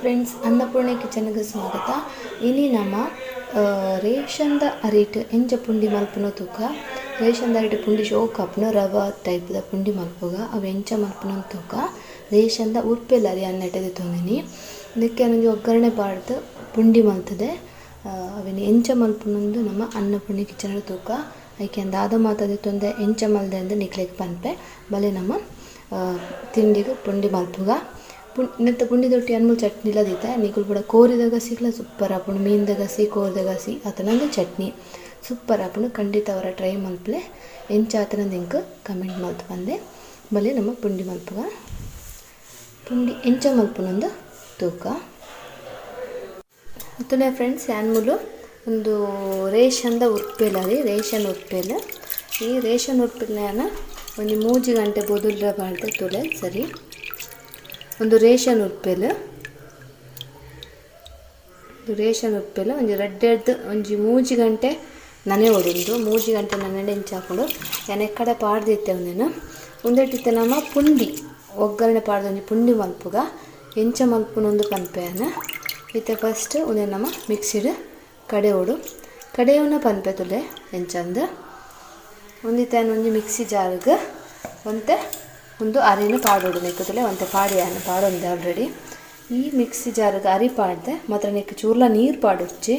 Friends, ಅನ್ನಪೂರ್ಣೆ ಕಿಚನ್ಗೆ ಸ್ವಾಗತ. ಇನಿ ನಮ್ಮ ರೇಷನ್ದ ಅರಿಟ್ ಎಂಚ ಪುಂಡಿ ಮಲ್ಪುನ ತೂಕ ರೇಷನ್ದ ಅರಿಟ್ ಪುಂಡಿ ಶೋಕ್ ಹಾಪುನ ರವ ಟೈಪ್ದ ಪುಂಡಿ ಮಲ್ಪುಗ ಅವು ಎಂಚ ಮಲ್ಪುನ ತೂಕ ರೇಷನ್ದ ಉಪ್ಪೆಲ್ಲ ಅರಿ ಅನ್ನಟ್ಟದೆ ತೊಂದಿನಿ. ಇದಕ್ಕೆ ನನಗೆ ಒಗ್ಗರಣೆ ಪಾಡ್ದು ಪುಂಡಿ ಮಲ್ತದೆ ಅವೇನು ಎಂಚ ಮಲ್ಪುನೊಂದು ನಮ್ಮ ಅನ್ನಪೂರ್ಣೆ ಕಿಚನ್ ತೂಕ ಐಕೆ ದಾದ ಮಾತದೆ ತೊಂದೆ ಎಂಚ ಮಲ್ದೆ ಅಂದು ನಿಕ್ಲೆಗೆ ಪನ್ಪೆ ಬಲೆ ನಮ್ಮ ತಿಂಡಿಗೆ ಪುಂಡಿ ಮಲ್ಪುಗ ಇನ್ನತ್ತ ಪುಂಡಿ ದೊಟ್ಟಿ ಅನ್ಮೂಲ್ ಚಟ್ನಿ ಇಲ್ಲದಿತ್ತೆ ನೀಕುಲು ಕೂಡ ಕೋರಿದಾಗ ಸಿಗ್ಲ ಸೂಪರ್ ಆಪುಂಡು ಮೀನ್ದಾಗ ಸಿ ಕೋರಿದಾಗ ಸಿ ಆತನಂದು ಚಟ್ನಿ ಸೂಪರ್ ಆಪುಂಡು. ಖಂಡಿತ ಅವರ ಟ್ರೈ ಮಲ್ಪಲೆ ಎಂಚ ಆತನಂದು ಇಂಕ ಕಮೆಂಟ್ ಮಲ್ತು ಬಂದೆ ಬಲೆ ನಮ್ಮ ಪುಂಡಿ ಮಲ್ಪುಗ ಪುಂಡಿ ಎಂಚ ಮಲ್ಪುನೊಂದು ತೂಕ ಮತ್ತನೇ ಫ್ರೆಂಡ್ಸ್ ಅನ್ಮೂಲು ಒಂದು ರೇಷನ್ದ ಉರ್ಪೆಲ ರೀ ರೇಷನ್ ಉರ್ಪೆಲ ಈ ರೇಷನ್ ಉರ್ಪೆಲನ ಒಂದು 3 ಗಂಟೆ ಬೊದುಲ್ರ ಬಾಳ್ದೆ ತೊಲೆ ಸರಿ ಒಂದು ರೇಷನ್ ಉಪ್ಪೆಲು ಒಂದು ರಡ್ಡೆಡ್ದು ಒಂಜಿ 3 ಗಂಟೆ ನನೆ ಹೊಡೆದು 3 ಗಂಟೆ ನನೆ ಹೆಂಚಾಕೊಂಡು ನಾನು ಎಕ್ಕಡೆ ಪಾಡ್ದಿತ್ತೆ ಒಂದೇನು ಒಂದೇಟಿತ್ತೆ ನಮ್ಮ ಪುಂಡಿ ಒಗ್ಗರಣೆ ಪಾಡ್ದು ಒಂಜಿ ಪುಂಡಿ ಮಲ್ಪುಗ ಎಂಚ ಮಲ್ಪುನೊಂದು ಪನ್ಪೆಯನ ಇತ್ತೆ ಫಸ್ಟ್ ಒಂದೇ ನಮ್ಮ ಮಿಕ್ಸಿಡ್ ಕಡೆಯವನ್ನ ಪನ್ಪೆ ತುಲೆ ಎಂಚಂದು ಒಂದಿತ್ತೆ ಒಂಜಿ ಮಿಕ್ಸಿ ಜಾರ್ಗೆ ಒಂತೆ ಒಂದು ಅರಿನ ಪಾಡೋಡು ನೆಕ್ಕುತ್ತಲೇ ಒಂತೆ ಪಾಡೊಂದೆ ಆಲ್ರೆಡಿ ಈ ಮಿಕ್ಸಿ ಜಾರ್ಗೆ ಅರಿ ಪಾಡ್ದೆ ಮಾತ್ರ ನೆಕ್ಕ ಚೂರ್ಲ ನೀರು ಪಾಡೊಚ್ಚಿ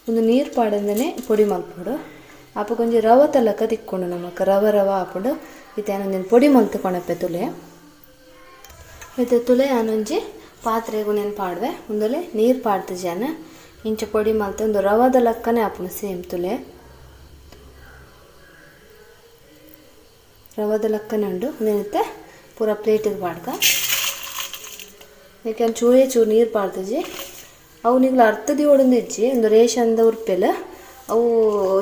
ಒಂದು ನೀರು ಪಾಡಂದೇ ಪೊಡಿ ಮಲ್ಪೊಡು ಅಪ್ಪ ಕೊಂಚ ರವ ತಲಕ ತಿಕ್ಕೊಂಡು ನಮಕ್ಕೆ ರವ ಹಾಕೊಂಡು ಇದು ಏನೊಂದಿನ ಪೊಡಿ ಮಲ್ತು ಕೊಣಪ್ಪೆ ತುಲೆ ಇದು ತುಲೆ ನಾನೊಂಜಿ ಪಾತ್ರೆಗೂ ನೆನು ಪಾಡುವೆ ಒಂದೊಲೆ ನೀರು ಪಾಡ್ದು ಜಾನ ಇಂಚ ಪೊಡಿ ಮಲ್ತು ಒಂದು ರವದ ಲಕ್ಕನೇ ಹಾಪುನು ಸೇಮ್ ತುಲೆ ರವದ ಲಕ್ಕನೆ ಉಂಡು ನೆನತ್ತೆ ಪೂರ ಪ್ಲೇಟಿಗೆ ಪಾಡ್ಕ ಯಾಕೆ ಚೂರು ನೀರು ಪಾಡ್ತಜಿ ಅವು ನಿಗ್ಲು ಅರ್ಥದಿ ಹೊಡೆದು ಇಜ್ಜಿ ಒಂದು ರೇಷನ್ದ ಉರ್ಪೆಲ ಅವು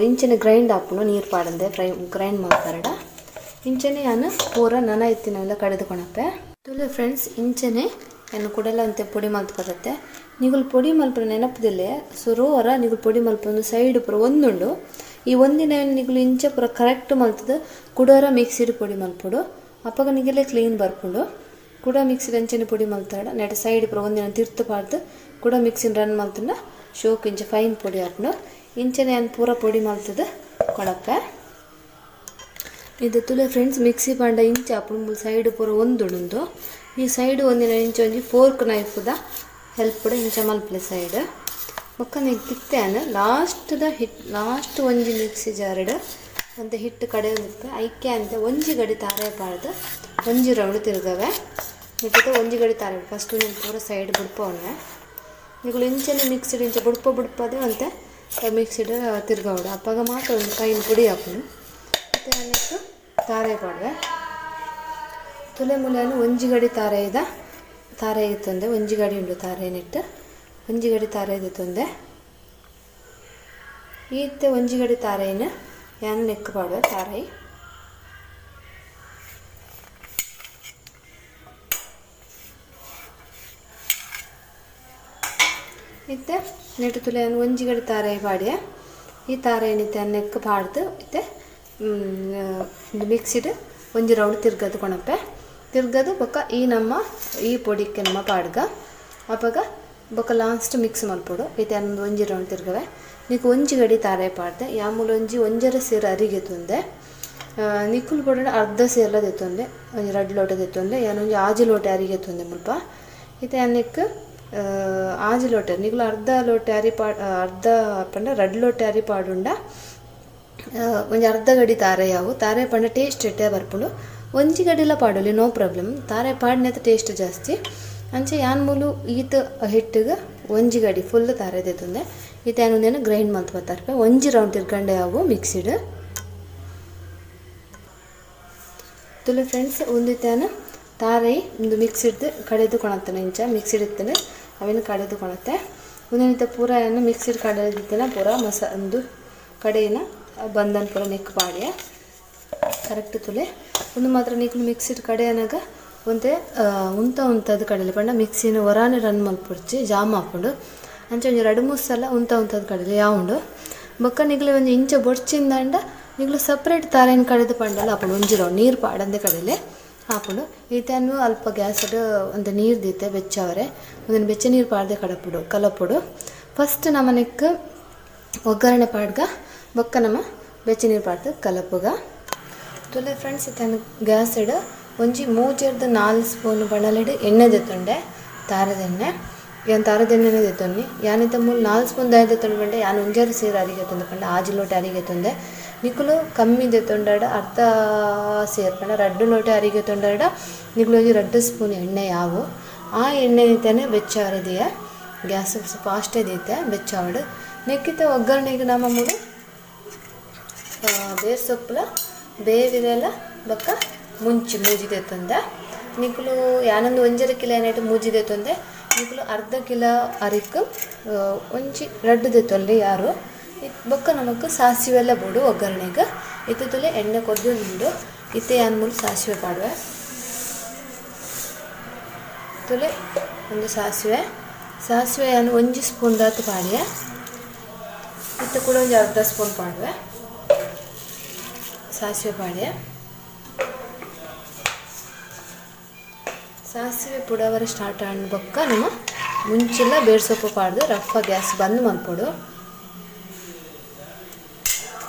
ಇಂಚನೆ ಗ್ರೈಂಡ್ ಹಾಪುನು ನೀರು ಪಾಡಂದೆ ಗ್ರೈಂಡ್ ಮಾಡ್ತಾರಡ ಇಂಚನೆ ನಾನು ಪೂರ ನನ ಎತ್ತಿನೆಲ್ಲ ಕಡೆದುಕೊಣಪ್ಪೆ ತುಲೆ ಫ್ರೆಂಡ್ಸ್ ಇಂಚನೆ ನಾನು ಕೂಡಲ್ಲ ಅಂತೆ ಪೊಡಿ ಮಲ್ತ್ಕೊತತ್ತೆ ನಿಗುಲು ಪೊಡಿ ಮಲ್ಪನ ನೆನಪದಿಲ್ಲೇ ಸುರೋವರ ನಿಗುಲು ಪೊಡಿ ಮಲ್ಪ ಒಂದು ಸೈಡ್ ಪೂರ ಒಂದುಂಡು ಈ ಒಂದಿನ ನಿಗುಲು ಇಂಚ ಪೂರ ಕರೆಕ್ಟ್ ಮಲ್ತದ ಕುಡೋರ ಮಿಕ್ಸಿಡ್ ಪೊಡಿ ಮಲ್ಪೊಡು ಅಪ್ಪಾಗ ನಿಗೆಲ್ಲ ಕ್ಲೀನ್ ಬರ್ಕೊಂಡು ಕೂಡ ಮಿಕ್ಸಿಡ್ ಅಂಚನೆ ಪೊಡಿ ಮಲ್ತಾಡ ನೆಟ್ ಸೈಡ್ ಪೂರ ಒಂದಿನ ತಿರ್ತು ಪಾಡ್ದು ಕೂಡ ಮಿಕ್ಸಿನ ರನ್ ಮಲ್ತಂಡ ಶೋಕ್ ಇಂಚ ಫೈನ್ ಪೊಡಿ ಹಾಕೊಂಡು ಇಂಚನೆ ನಾನು ಪೂರ ಪೊಡಿ ಮಲ್ತದ ಕೊಡಪ್ಪೆ ಇದು ತುಲೆ ಫ್ರೆಂಡ್ಸ್ ಮಿಕ್ಸಿ ಪಾಂಡ ಇಂಚ ಹಾಪುಡು ಸೈಡ್ ಪೂರ ಒಂದುಂಡು ಈ ಸೈಡ್ ಒಂದಿನ ಇಂಚ ಒಂಜಿ ಫೋರ್ಕ್ ನೈಫ್ದ ಹೆಲ್ಪ್ ಕೂಡ ಇಂಚ ಮಲ್ಪಲೆ ಸೈಡ್ ಬೊಕ್ಕ ನೀವು ತಿಕ್ತೇನೆ ಲಾಸ್ಟ್ ಒಂಜಿ ಮಿಕ್ಸಿ ಜಾರ್ಡ್ ಅಂತ ಹಿಟ್ಟು ಕಡೆ ನಿಪ್ಪೆ ಐಕೆ ಅಂತ ಒಂಜಿ ಗಡಿ ತಾರೆ ಪಾಡ್ದು ಒಂಜಿ ರೌಂಡ್ ತಿರುಗವೆ ನಿಟ್ಟಿಗೆ ಒಂಜಿ ಗಡಿ ತಾರೆ ಫಸ್ಟ್ ನೀವು ಪೂರ ಸೈಡ್ ಬಿಡ್ಪವನ್ನೆ ನೀವು ಇಂಚನೆ ಮಿಕ್ಸಿಡ್ ಇಂಚ ಬಿಡ್ಪದೆ ಅಂತೆ ಮಿಕ್ಸಿಡ್ ತಿರ್ಗವಡು ಅಪ್ಪಾಗ ಮಾತ್ರ ಒಂದು ಕೈನ ಪುಡಿ ಹಾಕೋಣ ಮತ್ತು ಅನ್ನಕ್ಕೆ ತಾರೆ ಪಾಡ್ವೆ ತುಲೆ ಮುಲೆಯನ್ನು ಒಂಜಿ ಗಡಿ ತಾರೆ ಇತ್ತಂದೆ ಒಂಜಿ ಗಡಿ ಉಂಡು ತಾರೇನಿಟ್ಟು ಒಂಜಿ ಗಡಿ ತಾರೆ ಇದ್ದಿತ್ತಂದೆ ಈತ್ತೆ ಒಂಜಿ ಗಡಿ ತಾರೇನ ಯಾನು ನೆಕ್ಕು ಪಾಡುವೆ ತಾರೈ ಇತ್ತೆ ನೆಟ್ಟು ತುಲೆ ಒಂಜಿ ಗಡಿ ತಾರೆ ಪಾಡ್ಯ ಈ ತಾರೆ ಏನಿತ್ತೆ ನೆಕ್ಕು ಪಾಡ್ದು ಇತ್ತೆ ಮಿಕ್ಸಿಡ್ ಒಂಜಿ ರೌಂಡ್ ತಿರ್ಗದು ಕೊಣಪ್ಪೆ ತಿರ್ಗದು ಬೊಕ್ಕ ಈ ಪೊಡಿಕ್ಕೆ ನಮ್ಮ ಪಾಡ್ಗ ಅಪ್ಪಾಗ ಬೊಕ್ಕ ಲಾಸ್ಟ್ ಮಿಕ್ಸ್ ಮಲ್ಪೊಡು ಇದು ಒಂದು ಒಂಜಿ ರೌಂಡ್ ತಿರ್ಗವೆ ನೀಕು ಒಂಜಿ ಗಡಿ ತಾರೆ ಪಾಡ್ದೆ ಯಾಮೂಲ ಒಂಜರ ಸೇರು ಅರಿಗೆ ತುಂದೆ ನಿಕ್ಕುಲು ಪೊಡ ಅರ್ಧ ಸೇರ್ಲ ತೆತ್ತೊಂದೆ ಒಂಜಿ 2 ಲೋಟ ತೆತ್ತೊಂದೆ ಯಾನೊಂಜಿ ಆಜಿ ಲೋಟೆ ಅರಿಗೆ ತುಂದೆ ಮುಲ್ಪ ಇದು ಅನ್ನಕ್ಕೆ ಆಜಿ ಲೋಟೆ ನಿಗುಲು ಅರ್ಧ ಲೋಟೆ ಅರ್ಧ ಪಂಡ 2 ಲೋಟೆ ಅರಿ ಪಾಡುಂಡ ಒಂಜಿ ಅರ್ಧ ಗಡಿ ತಾರೆ ಯಾವು ತಾರೆ ಪಂಡ ಟೇಸ್ಟ್ ಎಟ್ಟೆ ಬರ್ಪುಂಡು ಒಂಜಿ ಗಡಿಲ ಪಾಡೋಲಿ ನೋ ಪ್ರಾಬ್ಲಮ್ ತಾರೆ ಪಾಡಿನತ್ತ ಟೇಸ್ಟ್ ಜಾಸ್ತಿ ಅಂಚೆ ಯಾನ್ ಮೂಲು ಈತ ಹಿಟ್ಟಿಗೆ ಒಂಜಿ ಗಡಿ ಫುಲ್ ತಾರೆ ತೆತ್ತೊಂದೆ ಈತ ಏನೊಂದೇನು ಗ್ರೈಂಡ್ ಮಲ್ತು ಬರ್ತಾರೆ ಒಂಜಿ ರೌಂಡ್ ತಿರ್ಗಂಡೆ ಅವು ಮಿಕ್ಸಿಡ್ ತುಲೆ ಫ್ರೆಂಡ್ಸ್ ಒಂದಿತ್ತಾನ ತಾರೆ ಒಂದು ಮಿಕ್ಸಿಡ್ದು ಕಡೆದು ಕೊಣತ್ತಾನೆ ಇಂಚ ಮಿಕ್ಸಿಡ್ ಇತ್ತನೆ ಅವೇನು ಕಡೆದು ಕೊಣತ್ತೆ ಒಂದೇನಿತ್ತ ಪೂರ ಏನು ಮಿಕ್ಸಿಡ್ ಕಡೆದಿತ್ತನ ಪೂರ ಒಂದು ಕಡೆಯಿನ ಬಂದನ್ ಪೂರ ನೆಕ್ ಪಾಡ್ಯ ಕರೆಕ್ಟ್ ತುಲೆ ಒಂದು ಮಾತ್ರ ನೀನು ಮಿಕ್ಸಿಡ್ ಕಡೆ ಅನ್ನಾಗ ಒಂತೆ ಉಂತದ ಕಡೆಯಲ್ಲಿ ಪಂಡ ಮಿಕ್ಸಿನ ಹೊರಾನೆ ರನ್ ಮಲ್ಪೊಡ್ಚಿ ಜಾಮ್ ಹಾಕೊಂಡು ಅಂಚೆ ಒಂದು 2-3 ಸಲ ಉಂತದ ಕಡೆಯಲ್ಲಿ ಯಾವುದು ಬೊಕ್ಕ ನಿಗ್ಲು ಒಂದು ಇಂಚ ಬೊಡ್ಚಿಂದಂಡ ನಿಗ್ಲು ಸಪ್ರೇಟ್ ತಾರೇನು ಕಡೆದು ಪಂಡಲ್ಲ ಹಾಕೊಂಡು ಒಂಜಿ ರೌಂಡ್ ನೀರು ಪಾಡಂದೆ ಕಡೆಯಲ್ಲಿ ಹಾಕೊಂಡು ಈತನು ಅಲ್ಪ ಗ್ಯಾಸ್ ಒಂದು ನೀರು ದೀತೆ ಬೆಚ್ಚವರೆ ಒಂದು ಬೆಚ್ಚ ನೀರು ಪಾಡ್ದೆ ಕಲಪುಡು ಫಸ್ಟ್ ನಮ್ಮನೆಕ್ಕೆ ಒಗ್ಗರಣೆ ಪಾಡ್ಗ ಬೊಕ್ಕ ನಮ್ಮ ಬೆಚ್ಚ ನೀರು ಪಾಡ್ದು ಕಲಪುಗ ತುಲೆ ಫ್ರೆಂಡ್ಸ್ ಈತನು ಗ್ಯಾಸ್ ಒಂಜಿ 3-4 ಸ್ಪೂನ್ ಬಣಲಿಡು ಎಣ್ಣೆ ದೆತ್ತುಂಡೆ ತಾರದೆಣ್ಣೆ ಯಾನ್ ತಾರದೆಣ್ಣೆನೇ ದೆತ್ತೊನ್ನಿ ಯಾನಿತ 4 ಸ್ಪೂನ್ ದಾಯ ದೆತ್ತೊಂಡು ಬಂಡೆ ಯಾನು ಒಂಜಾರು ಸೇರು ಅರಿಗೆ ತಂದು ಪಂಡ ಆಜಿ ಲೋಟೆ ಅರಿಗೆ ತಂದೆ ನಿಕುಲು ಕಮ್ಮಿ ದೆತ್ತೊಂಡಾಡ ಅರ್ಧ ಸೇರ್ಪಂಡ 2 ಲೋಟೆ ಅರಿಗೆ ತೊಂಡಾಡ ನಿಕುಲು ಒಂಜಿ 2 ಸ್ಪೂನ್ ಎಣ್ಣೆ ಯಾವು ಆ ಎಣ್ಣೆ ನಿಂತೇನೆ ಬೆಚ್ಚಾರದಿಯ ಗ್ಯಾಸ್ ಫಾಸ್ಟೇ ದೀತೆ ಬೆಚ್ಚಾವಡು ನೆಕ್ಕಿತ ಒಗ್ಗರಣೆಗೆ ನಮ್ಮ ಮೂರು ಬೇರ್ ಸೊಪ್ಪುಲ ಬೇವಿರೆಲ್ಲ ಬೊಕ್ಕ ಮುಂಚಿ ಮೂಜಿದೆ ತಂದೆ ನಿಕುಲು ಯಾನೊಂದು 1.5 ಕಿಲೋ ಏನಾಯ್ತು ಮೂಜಿದೆ ತಂದೆ ನಿಕುಲು ಅರ್ಧ ಕಿಲೋ ಅರಿಕು ಒಂಚಿ ರಡ್ಡದೆ ತೊಲ್ಲಿ ಯಾರು ಬೊಕ್ಕ ನಮಕ್ ಸಾಸಿವೆಲ್ಲ ಬೋಡು ಒಗ್ಗರಣೆಗೆ ಇತ್ತೆ ತೊಲೆ ಎಣ್ಣೆ ಕೊದ್ದು ನಿಂಡು ಇತ್ತೆ ಯಾನ್ ಸಾಸಿವೆ ಪಾಡುವೆ ತೊಲೆ ಒಂದು ಸಾಸಿವೆ ಯಾನು 1 ಸ್ಪೂನ್ ದಾತು ಪಾಡಿಯ ಇತ್ತೆ ಕೂಡ ಒಂದು ಅರ್ಧ ಸ್ಪೂನ್ ಪಾಡುವೆ ಸಾಸಿವೆ ಪಾಡಿಯ ಸಾಸಿವೆ ಪುಡವರೆ ಸ್ಟಾರ್ಟ್ ಆಂಡ್ ಬೊಕ್ಕ ನಮ್ಮ ಮುಂಚೆಲ್ಲ ಬೇರ್ ಸೊಪ್ಪು ಪಾಡ್ದು ರಫ ಗ್ಯಾಸ್ ಬಂದ್ ಮಲ್ಪೊಡು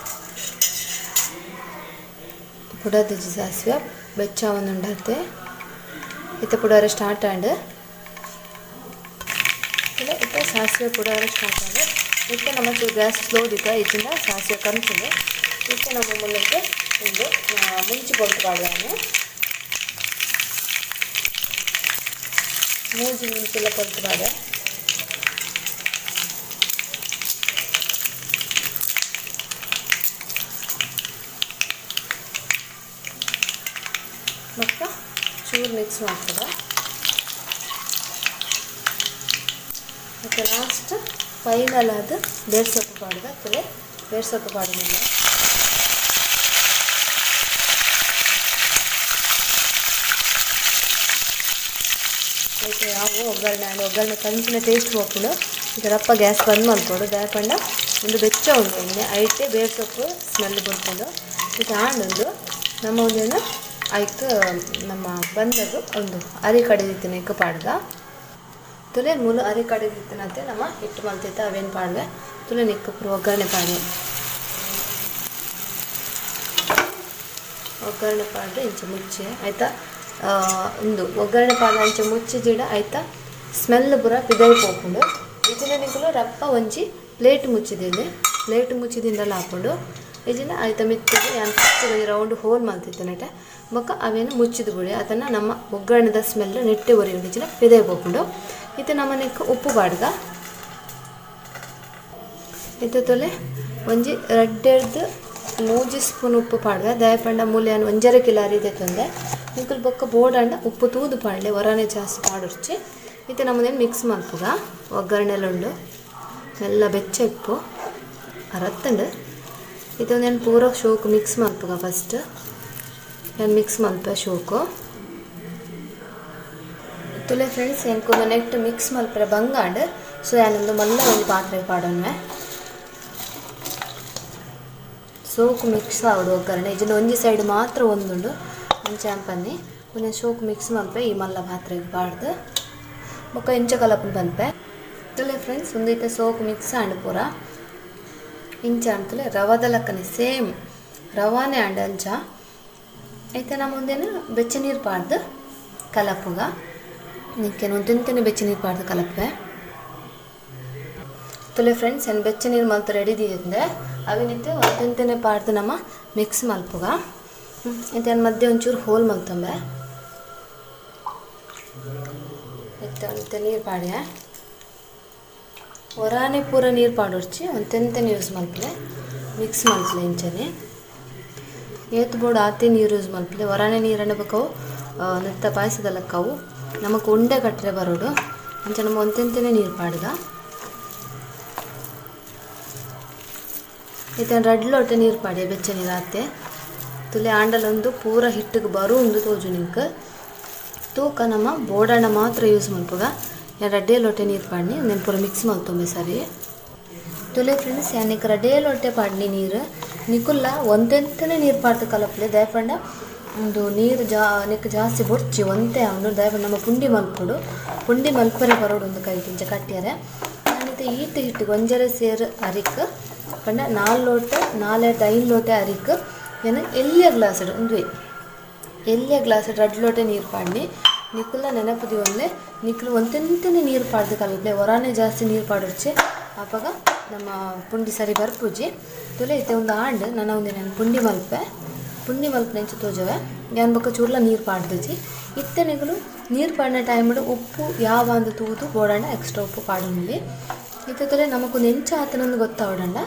ಪುಡದಿಜ್ಜಿ ಸಾಸಿವೆ ಬೆಚ್ಚ ಒಂದುಂಡತ್ತೆ ಇತ್ತ ಪುಡವರೆ ಸ್ಟಾರ್ಟ್ ಆಂಡ್ ಇತ್ತ ಸಾಸಿವೆ ಪುಡವರೆ ಸ್ಟಾರ್ಟ್ ಆಂಡ್ ಇತ್ತ ನಮಗೆ ಗ್ಯಾಸ್ ಸ್ಲೋ ದಿಕ್ಕ ಇತ್ತಿಂದ ಸಾಸಿವೆ ಕಂಚಿದೆ ಇತ್ತ ನಮ್ಮ ಮೂಲಕ್ಕೆ ಒಂದು ಮುಂಚಿ ಕೊಟ್ಟು ಪಾಡುವಾನು ಮೂಜಿ ಮುಂಚೆಲ್ಲ ಕೊಟ್ಟು ಪಾಡ ಮತ್ತು ಚೂರು ಮಿಕ್ಸ್ ಮಾಡ್ತದೆ ಮತ್ತು ಲಾಸ್ಟ್ ಫೈನಲ್ ಅದು ಬೇರ್ ಸೊಪ್ಪು ಪಾಡ್ದ ತಲೆ ಬೇರ್ ಸೊಪ್ಪು ಪಾಡೋದಿಲ್ಲ ಅದಕ್ಕೆ ಯಾವ ಒಗ್ಗರಣೆ ಕಂಚಿನ ಟೇಸ್ಟ್ ಹೋಗ್ಬಿಡು ಇದರಪ್ಪ ಗ್ಯಾಸ್ ಬಂದ್ ಮಾಡ್ಕೊಡು ದಯಪಂಡ ಒಂದು ಬೆಚ್ಚ ಒಂದು ಎಣ್ಣೆ ಐಟೆ ಬೇರ್ ಸೊಪ್ಪು ಸ್ಮೆಲ್ ಬರ್ಕೊಂಡು ಇದು ಆಂಡೊಂದು ನಮ್ಮ ಒಂದೇನು ಐಕ್ ನಮ್ಮ ಬಂದದು ಒಂದು ಅರಿ ಕಡಿದಿತ್ತಿನ ಇಕ್ಕ ಪಾಡ್ದ ತುಲೆ ಮೂಲ ಅರಿ ಕಡಿದಿತ್ತಿನಂತೆ ನಮ್ಮ ಹಿಟ್ಟು ಮಲ್ತೈತೆ ಅವೇನು ಪಾಡ್ವೆ ತುಲೆ ನಿಕ್ಕ ಪುರ ಒಗ್ಗರಣೆ ಪಾಡ್ರೆ ಇಂಚೆ ಮುಚ್ಚೆ ಆಯ್ತಾ ಒಂದು ಒಗ್ಗರಣೆ ಪಾಡ ಇಂಚೆ ಮುಚ್ಚಿ ಜಿಡ ಆಯ್ತಾ ಸ್ಮೆಲ್ ಪುರ ಪಿದೈ ಹೋಗ್ಕೊಂಡು ಇದನ್ನ ನಿಕ್ಕಲು ರಪ್ಪ ಒಂಚಿ ಪ್ಲೇಟ್ ಮುಚ್ಚಿದಿಂದಲ್ಲ ಹಾಕೊಂಡು ಇದನ್ನ ಆಯ್ತಾ ಮಿತ್ತಿಗೆ ಯಾನ್ ಫಸ್ಟ್ ರೌಂಡ್ ಹೋಲ್ ಮಾಡ್ತಿತ್ತನಟ ಬೊಕ್ಕ ಅವೇನು ಮುಚ್ಚಿದ ಬಿಡಿ ಅದನ್ನು ನಮ್ಮ ಒಗ್ಗರಣೆದ ಸ್ಮೆಲ್ ನೆಟ್ಟೆ ಒರಿಗಿನ ಪಿದೈ ಹೋಗ್ಕೊಂಡು ಇದು ನಮ್ಮ ನೆಕ್ಕ ಉಪ್ಪು ಬಾಡ್ಗ ಇದು ತೊಲೆ ಒಂಜಿ 2-3 ಸ್ಪೂನ್ ಉಪ್ಪು ಪಾಡ್ಗ ದಯಪಂಡ ಮೂಲೆಯನ್ನು 1.5 ಕಿಲೋ ಅರಿದೆ ತಂದೆ ನಿಕ್ಕಲ್ ಬೊಕ್ಕ ಬೋಡಂಡ ಉಪ್ಪು ತೂದು ಪಾಡಲೆ ಹೊರನೆ ಜಾಸ್ತಿ ಪಾಡುರ್ಚಿ ಇದು ನಮ್ಮದೇನು ಮಿಕ್ಸ್ ಮಲ್ಪುಗ ಒಗ್ಗರಣೆಲ್ಲುಂಡು ಎಲ್ಲ ಬೆಚ್ಚ ಉಪ್ಪು ಅರತ್ತಂಡು ಇದೊಂದೇನು ಪೂರ ಶೋಕು ಮಿಕ್ಸ್ ಮಲ್ಪುಗ ಫಸ್ಟ್ ನಾನು ಮಿಕ್ಸ್ ಮಲ್ಪೆ ಶೋಕು ತುಲೆ ಫ್ರೆಂಡ್ಸ್ ಏನಕ್ಕೂ ನೆಕ್ಸ್ಟ್ ಮಿಕ್ಸ್ ಮಲ್ಪರೆ ಬಂಗಾಂಡ್ ಸೊ ಯಾನೊಂದು ಮಲ್ಲ ಒಂದು ಪಾತ್ರೆ ಪಾಡೋನ್ವೆ ಸೋಕು ಮಿಕ್ಸ್ ಆಗೋದು ಒಗ್ಗರಣೆ ಇದನ್ನು ಒಂಜಿ ಸೈಡ್ ಮಾತ್ರ ಒಂದುಂಡು ಚಾಂಪನ್ನಿ ಒಂದೊಂದು ಶೋಕು ಮಿಕ್ಸ್ ಮಲ್ಪೆ ಈ ಮಲ್ಲ ಪಾತ್ರೆಗೆ ಪಾಡ್ದು ಬೊಕ್ಕ ಇಂಚ ಕಲಪನ್ ಬಂಪೆ ತುಲೆ ಫ್ರೆಂಡ್ಸ್ ಒಂದೈತೆ ಸೋಕು ಮಿಕ್ಸ್ ಆಂಡ್ ಪೂರ ಇಂಚ ಅಂತಲೇ ರವಾದ ಲಕ್ಕನೆ ಸೇಮ್ ರವಾನೆ ಆಂಡ್ ಅಂಚ అయితే ನಮ್ಮ ಮುಂದೇನು ಬೆಚ್ಚ ನೀರು ಪಾಡ್ದು ಕಲಪುಗ ನಿಕ್ಕೇನು ಒಂದೆಂತನೇ ಬೆಚ್ಚ ನೀರು ಪಾಡ್ದು ಕಲಪೆ ತುಲೆ ಫ್ರೆಂಡ್ಸ್ ಏನು ಬೆಚ್ಚ ನೀರು ಮಲ್ತು ರೆಡಿ ದಿದ್ದೆ ಅವಿನಿತ್ತೆ ಒಂದೆಂತನೇ ಪಾಡ್ದು ನಮ್ಮ ಮಿಕ್ಸ್ ಮಲ್ಪುಗ ಇದೇನು ಮಧ್ಯೆ ಒಂಚೂರು ಹೋಲ್ ಮಲ್ತಂಬೆ ಇತ್ತೆ ನೀರು ಪಾಡ್ಯ ಹೊರಾನೆ ಪೂರ ನೀರು ಪಾಡೋರ್ಚಿ ಒಂದೆಂತನೇ ಯೂಸ್ ಮಲ್ಪಲೆ ಮಿಕ್ಸ್ ಮಲ್ಪಲೆ ಇಂಚನೆ ಏತು ಬೋರ್ಡ್ ಆತಿ ನೀರು ಯೂಸ್ ಮಲ್ಪಲೆ ಹೊರಾನೆ ನೀರನ್ನು ಬೇಕವು ನೆತ್ತ ಪಾಯಸದ ಲೆಕ್ಕವು ನಮಗೆ ಉಂಡೆ ಕಟ್ಟರೆ ಬರೋಡು ಅಂಚ ನಮ್ಮ ಒಂದೆಂತನೇ ನೀರು ಪಾಡ್ದ ಇದನ್ನು 2 ಲೋಟ ನೀರು ಪಾಡಿ ಬೆಚ್ಚ ನೀರು ಆತೆ ತುಲೆ ಆಂಡಲೊಂದು ಪೂರ ಹಿಟ್ಟಿಗೆ ಬರು ಒಂದು ತೋಜು ನಿಂಕ ತೂಕ ನಮ್ಮ ಬೋಡಣ್ಣ ಮಾತ್ರ ಯೂಸ್ ಮಲ್ಪುಗ ನಾನು 2 ಲೋಟೆ ನೀರು ಪಾಡ್ನಿ ನಾನು ಪೂರ ಮಿಕ್ಸ್ ಮಲ್ತೊಂಬೆ ಸರಿ ತುಲೆ ಫ್ರೆಂಡ್ಸ್ ಯಾನಿಕ್ಕೆ 2 ಲೋಟೆ ಪಾಡ್ನಿ ನೀರು ನಿಕುಲ್ಲ ಒಂದೆಂತನೇ ನೀರು ಪಾಡ್ದು ಕಲಪಲೆ ದಯಪಂಡ ಒಂದು ನೀರು ನೆಕ್ ಜಾಸ್ತಿ ಬೊರ್ಚಿ ಒಂತೆ ಅವನು ದಯವಿಟ್ಟು ನಮ್ಮ ಪುಂಡಿ ಮಲ್ಪುಡು ಪುಂಡಿ ಮಲ್ಪರೆ ಬರೋಡು ಒಂದು ಕೈ ತಿಂಚ ಕಟ್ಟಿಯರೆ ನಾನಿದೆ ಈಟ್ ಹಿಟ್ಟು ಗೊಂಜರೆ ಸೇರು ಅರಿಕ್ ಪಂಡ 4 ಲೋಟ 4-5 ಲೋಟ ಅರಿಕ್ ನಾನು ಎಲ್ಲಿಯ ಗ್ಲಾಸ್ ಇಡು ಒಂದು ಎಲ್ಲಿಯ ಗ್ಲಾಸ್ 2 ಲೋಟ ನೀರು ಪಾಡಿ ನಿಕ್ಕುಲ್ಲ ನೆನಪುದಿ ಒಳ್ಳೆ ನಿಕ್ಕಲು ಒಂತೆಂತನೇ ನೀರು ಪಾಡ್ದು ಕಲಿತೆ ಹೊರಾನೇ ಜಾಸ್ತಿ ನೀರು ಪಾಡೋಚ್ಚೆ ಆವಾಗ ನಮ್ಮ ಪುಂಡಿ ಸರಿ ಬರ್ಪುಜಿ ತುಲೆ ಇತ್ತೆ ಒಂದು ಆಂಡ್ ನಾನು ಪುಂಡಿ ಮಲ್ಪೆ ನೆಂಚು ತೋಜವೆ ಯಾನ್ ಬಕ್ಕ ಚೂರ್ಲ ನೀರು ಪಾಡ್ದಜಿ ಇತ್ತೆನೆಗಳು ನೀರು ಪಾಡಿನ ಟೈಮಡು ಉಪ್ಪು ಯಾವ ಅಂದು ತೂದು ಬೋಡಂಡ ಎಕ್ಸ್ಟ್ರಾ ಉಪ್ಪು ಪಾಡೋಲಿ ಇತ್ತೆ ತೊಲೆ ನಮಗೊಂದು ಎಂಚ ಆತನೊಂದು ಗೊತ್ತಾವಡಂಡ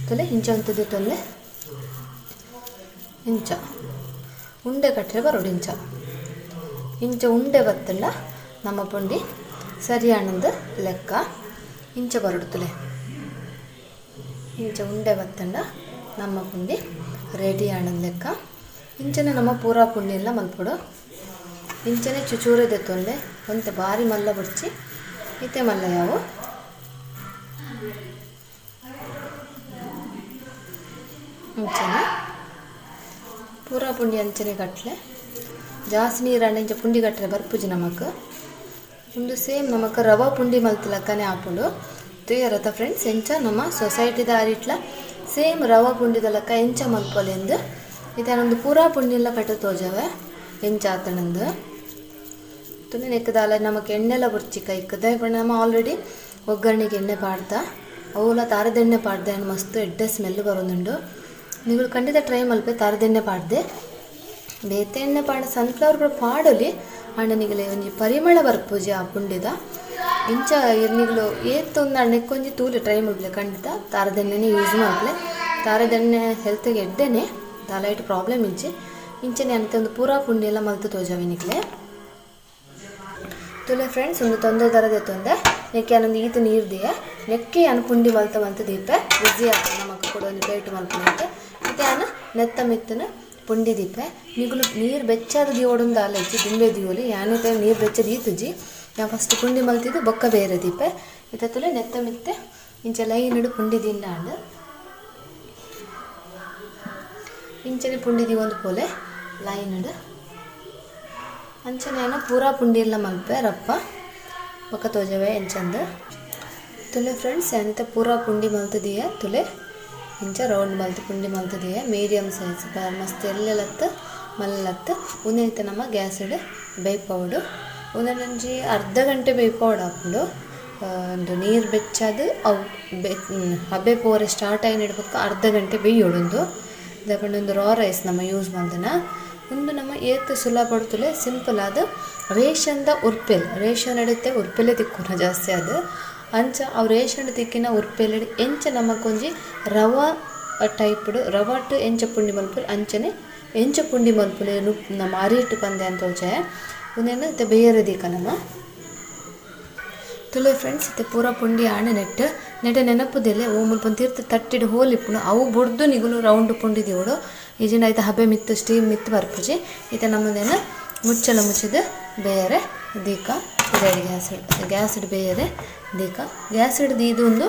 ತೊಲೆ ಇಂಚ ಅಂತದ್ದು ತೊಲೆ ಇಂಚ ಉಂಡೆ ಕಟ್ಟರೆ ಬರೋಡು ಇಂಚ ಉಂಡೆ ಬತ್ತಂಡ ನಮ್ಮ ಪುಂಡಿ ಸರಿ ಆನಂದ ಲೆಕ್ಕ ಇಂಚ ಬರಡುತ್ತಲೆ ಇಂಚ ಉಂಡೆ ಬತ್ತಂಡ ನಮ್ಮ ಪುಂಡಿ ರೆಡಿ ಆನಂದ ಲೆಕ್ಕ ಇಂಚನೆ ನಮ್ಮ ಪೂರಾ ಪುಂಡಿ ಎಲ್ಲ ಮಲ್ಪಡು ಇಂಚನೆ ಚುಚೂರದೆ ತೊಂದೆ ಒಂತೆ ಭಾರಿ ಮಲ್ಲ ಬಿಡ್ಚಿ ಇತ್ತೆ ಮಲ್ಲ ಯಾವು ಇಂಚನೆ ಪೂರಾ ಪುಂಡಿ ಅಂಚನೆ ಕಟ್ಲೆ ಜಾಸ್ತಿ ನೀರು ಇಂಚ ಪುಂಡಿ ಕಟ್ಟರೆ ಬರ್ಪುಜಿ ನಮಕ್ ಒಂದು ಸೇಮ್ ನಮಕ್ ರವಾ ಪುಂಡಿ ಮಲ್ತಲಕ್ಕನೆ ಹಾಕೊಂಡು ತುಯ್ಯರತ ಫ್ರೆಂಡ್ಸ್ ಎಂಚ ನಮ್ಮ ಸೊಸೈಟಿದ ಅರಿಟ್ಲ ಸೇಮ್ ರವಾ ಪುಂಡಿದಲಕ್ಕ ಎಂಚ ಮಲ್ಪೊಲೆಂದು ಇದನ್ನೊಂದು ಪೂರಾ ಪುಂಡಿ ಎಲ್ಲ ಕಟ್ಟು ತೋಜವೆ ಎಂಚ ಆತನಂದು ತುನೆ ನೆಕ್ಕದಾಲ ನಮಕ್ ಎಣ್ಣೆಲ್ಲ ಬುರ್ಚಿ ಕೈಕ್ಕದ ಇಪ್ಪ ನಮ್ಮ ಆಲ್ರೆಡಿ ಒಗ್ಗರಣೆಗೆ ಎಣ್ಣೆ ಪಾಡ್ದ ಅವುಲ ತಾರದೆಣ್ಣೆ ಪಾಡ್ದೆ ಮಸ್ತ್ ಎಡ್ಡೆ ಸ್ಮೆಲ್ ಬರೋದುಂಡು ನೀವು ಖಂಡಿತ ಟ್ರೈ ಮಲ್ಪೆ ತಾರದೆಣ್ಣೆ ಪಾಡ್ದೆ ಬೇತೆ ಎಣ್ಣೆ ಪಾಡ ಸನ್ಫ್ಲವರ್ ಕೂಡ ಪಾಡಲಿ ಅಣ್ಣನಿಗಲೆ ಒಂಜಿ ಪರಿಮಳ ಬರ್ಪೂಜಿ ಆ ಪುಂಡಿದ ಇಂಚ ಇರ್ನಿಗಳು ಏತ್ತೊಂದು ಅಣ್ಣಕ್ಕೊಂಜಿ ತೂಲಿ ಟ್ರೈ ಮಾಡ್ಲೆ ಖಂಡಿತ ತಾರದೆಣ್ಣೆನೇ ಯೂಸ್ ಮಾಡ್ಲೆ ತಾರದೆಣ್ಣೆ ಹೆಲ್ತ್ಗೆ ಎಡ್ಡೆನೆ ದಾಲೈಟ್ ಪ್ರಾಬ್ಲಮ್ ಇಂಚನೆ ಅಂತ ಒಂದು ಪೂರಾ ಪುಂಡಿ ಎಲ್ಲ ಮಲ್ತು ತೋಜವಿನಿಗ್ಲೆ ತುಲೆ ಫ್ರೆಂಡ್ಸ್ ಒಂದು ತೊಂದರೆ ದರದೆ ತೊಂದೆ ನೆಕ್ಕೆ ಅನ್ನೊಂದು ಈತ ನೀರು ದಿಯೆ ನೆಕ್ಕೆ ಅನ್ನ ಪುಂಡಿ ಮಲ್ತ ದೀಪೆ ಬಿಸಿ ಆತ ನಮಕ್ ಕೂಡ ಒಂದು ಪ್ಲೇಟ್ ಮಲ್ಪನಂತೆ ಮತ್ತೆ ಅನ್ನ ನೆತ್ತ ಮೆತ್ತನ ಪುಂಡಿ ದೀಪೆ ನಿಗುಲು ನೀರು ಬೆಚ್ಚದ ದಿಯೋಡೊಂದು ಆಲೈಜಿ ದುಂಬೆ ದಿಯೋಲಿ ಯಾನೇ ನೀರು ಬೆಚ್ಚದ ಈತುಜಿ ನಾನು ಫಸ್ಟ್ ಪುಂಡಿ ಮಲ್ತಿದ್ದು ಬೊಕ್ಕ ಬೇರೆ ದೀಪೆ ಇತ್ತ ತುಲೆ ನೆತ್ತ ಮೆತ್ತೆ ಇಂಚ ಲೈನ್ ಪುಂಡಿ ದಿಂಡಾಂಡು ಇಂಚನೆ ಪುಂಡಿ ದಿ ಒಂದು ಪೋಲೆ ಲೈನ್ ಅಂಚನೆ ಪೂರಾ ಪುಂಡಿ ಎಲ್ಲ ಮಲ್ಪೆ ರಪ್ಪ ಬೊಕ್ಕ ತೋಜವೆ ಎಂಚಂದ ತುಲೆ ಫ್ರೆಂಡ್ಸ್ ಎಂತ ಪೂರಾ ಪುಂಡಿ ಮಲ್ತದಿಯೆ ತುಲೆ ಇಂಚ ರೌಂಡ್ ಮಲ್ತು ಪುಂಡಿ ಮಲ್ತದಿಯೆ ಮೀಡಿಯಮ್ ಸೈಜ್ ಮಸ್ತ್ ಎಲ್ಲೆಲತ್ತು ಮಲ್ಲತ್ತು ಉಂದೈತೆ ನಮ್ಮ ಗ್ಯಾಸ್ ಇಡು ಬೇಯ್ಪೌಡು ಒಂದೊಂಜಿ ಅರ್ಧ ಗಂಟೆ ಬೇಯ್ಪೌಡು ಹಾಕೊಂಡು ಒಂದು ನೀರು ಬೆಚ್ಚದು ಅವು ಹಬೆ ಪೋರೆ ಸ್ಟಾರ್ಟ್ ಆಗಿ ಇಡ್ಬೇಕು ಅರ್ಧ ಗಂಟೆ ಬೇಯೋಡೊಂದು ಒಂದು ರಾ ರೈಸ್ ನಮ್ಮ ಯೂಸ್ ಮಾಡ್ದನ ಒಂದು ನಮ್ಮ ಏತ್ ಸುಲಭ ಪಡ್ತಲೆ ಸಿಂಪಲ್ ಅದು ರೇಷನ್ದ ಉರ್ಪೆಲ್ ರೇಷನ್ ಎಡುತ್ತೆ ಉರ್ಪೆಲೆ ತಿಕ್ಕೋಣ ಜಾಸ್ತಿ ಅದು ಅಂಚ ಅವು ರೇಷನ್ ತಿಕ್ಕಿನ ಉರ್ಪೆಲೆ ಎಂಚ ನಮಕೊಂಜಿ ರವಾ ಟೈಪ್ಡು ರವಾಟು ಎಂಚ ಪುಂಡಿ ಮಲ್ಪುಲ್ ಅಂಚನೆ ಎಂಚ ಪುಂಡಿ ಮಲ್ಪುಲೆ ನಮ್ಮ ಅರಿಟ್ಟು ಪಂದೆ ಅಂತ ಹೋಚೆ ಒಂದೇನು ಇತ್ತೆ ಬೇರೆ ದೀಕ ನಮ್ಮ ತುಲೆ ಫ್ರೆಂಡ್ಸ್ ಇತ್ತೆ ಪೂರಾ ಪುಂಡಿ ಆಣೆ ನೆಟ್ಟೆ ನೆನಪುದಿಲ್ಲ ಓ ಮುಲ್ಪ ತೀರ್ಥ ತಟ್ಟಿಡು ಹೋಲಿಪ್ಪುನು ಅವು ಬುಡ್ದು ನಿಗುಲು ರೌಂಡ್ ಪುಂಡಿ ದಿವಡು ಈಜಿನ ಐತೆ ಹಬೆ ಮಿತ್ತು ಸ್ಟೀಮ್ ಮಿತ್ತು ಬರ್ಪುಜಿ ಇತ್ತೆ ನಮ್ಮದೇನು ಮುಚ್ಚಲ ಮುಚ್ಚಿದ ಬೇರೆ ದೀಕ ರೆಡಿ ಗ್ಯಾಸ್ ಇಡು ಬೇರೆ ದೀಕ ಗ್ಯಾಸ್ ಹಿಡ್ದು ಇದು ಒಂದು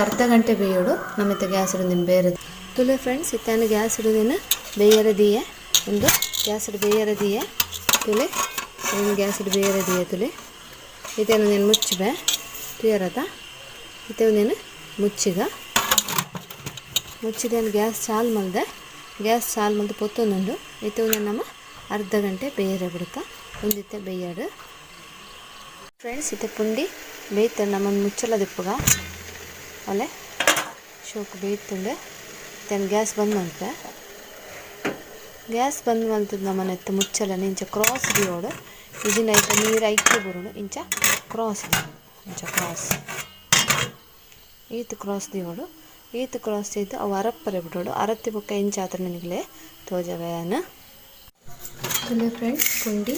ಅರ್ಧ ಗಂಟೆ ಬೇಯೋಡು ನಮ್ಮತ್ತೆ ಗ್ಯಾಸ್ ಹಿಡಿದಿನ ಬೇರೆ ತುಲೆ ಫ್ರೆಂಡ್ಸ್ ಇತ್ತಾನು ಗ್ಯಾಸ್ ಹಿಡಿದಿನ ಬೇಯರೆ ದಿಯೆ ಒಂದು ಗ್ಯಾಸ್ ಹಿಡು ಬೇಯರೆ ದಿಯೆ ತುಲೆ ಗ್ಯಾಸ್ ಹಿಡು ಬೇಯರೆ ದಿಯೆ ತುಲೆ ಇದೇನು ನೀನು ಮುಚ್ಚಬೆ ಕ್ಲಿಯರತ ಇತ್ತೆ ಒಂದೇನು ಮುಚ್ಚಿದೇನು ಗ್ಯಾಸ್ ಚಾಲು ಮಲ್ದು ಪೊತ್ತೊಂದುಂಡು ಇತ್ತೆ ಒಂದು ನಮ್ಮ ಅರ್ಧ ಗಂಟೆ ಬೇಯರೆ ಬಿಡುತ್ತ ಒಂದಿತ್ತೆ ಬೇಯಡು ಫ್ರೆಂಡ್ಸ್ ಇತ್ತೆ ಪುಂಡಿ ಬೇಯ್ತು ನಮ್ಮನ್ನು ಮುಚ್ಚಲ ದಿಪ್ಪುಗ ಅಲ್ಲೇ ಶೋಕು ಬೇಯ್ತುಂಡೆ ಇತ್ತೇನು ಗ್ಯಾಸ್ ಬಂದ್ ಮಲ್ಪೆ ಗ್ಯಾಸ್ ಬಂದ್ ಮಲ್ತದ ನಮ್ಮನ್ನ ಎತ್ತ ಮುಚ್ಚಲ ಇಂಚ ಕ್ರಾಸ್ ದಿಯೋಡು ಇದನ್ನ ಐತೆ ನೀರು ಐಕೆ ಬರೋಣ ಇಂಚ ಕ್ರಾಸ್ ಈತು ಕ್ರಾಸ್ ದಿಯೋಡು ಈತು ಕ್ರಾಸ್ ಇದ್ದು ಅವು ಅರಪ್ಪರೆ ಬಿಡೋಡು ಅರತ್ತಿ ಬುಕ್ಕ ಇಂಚ ಆತರ ನನಗೆ ತೋಜವೆನ ತುಲೆ ಫ್ರೆಂಡ್ಸ್ ಪುಂಡಿ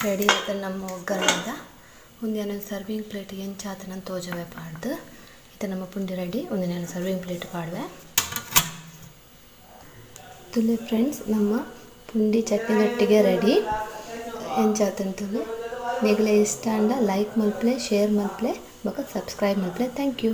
ರೆಡಿ ಆಯ್ತು ನಮ್ಮ ಒಗ್ಗರಣೆದ ಒಂದೇನು ಸರ್ವಿಂಗ್ ಪ್ಲೇಟಿಗೆ ಎಂಚ ಆತ ನಾನು ತೋಜವೆ ಪಾಡ್ದು ಇದು ನಮ್ಮ ಪುಂಡಿ ರೆಡಿ ಒಂದೇನು ಸರ್ವಿಂಗ್ ಪ್ಲೇಟ್ ಪಾಡುವೆ ತುಲೆ ಫ್ರೆಂಡ್ಸ್ ನಮ್ಮ ಪುಂಡಿ ಚಟ್ನಿ ಗಟ್ಟಿಗೆ ರೆಡಿ ಎಂಚಾತಂತಂದು ನಿಗಲೆ ಇಷ್ಟ ಅಂಡ ಲೈಕ್ ಮಲ್ಪಲೆ ಶೇರ್ ಮಲ್ಪಲೆ ಬೊಕ ಸಬ್ಸ್ಕ್ರೈಬ್ ಮಲ್ಪಲೆ ಥ್ಯಾಂಕ್ ಯು.